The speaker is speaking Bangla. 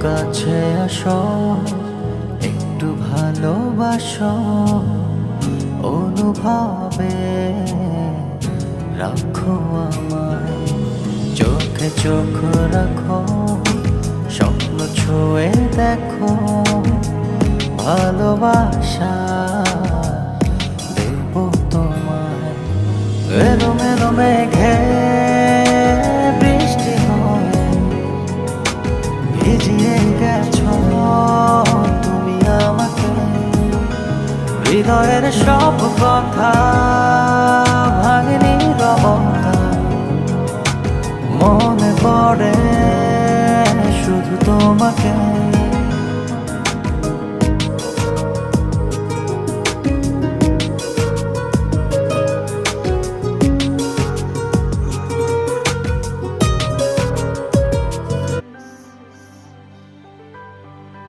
কাছে আসো, একটু ভালোবাসো, অনুভবে রাখো আমায়। চোখে চোখ রাখো, স্বপ্ন ছুঁয়ে দেখো, ভালোবাসা দেব তোমায়। এলো মেলো মেঘে বৃষ্টি হয়ে ভিজিয়ে গেছো তুমি আমাকে। হৃদয়ের সব কথা ভাঙেনি রবতা, মনে পড়ে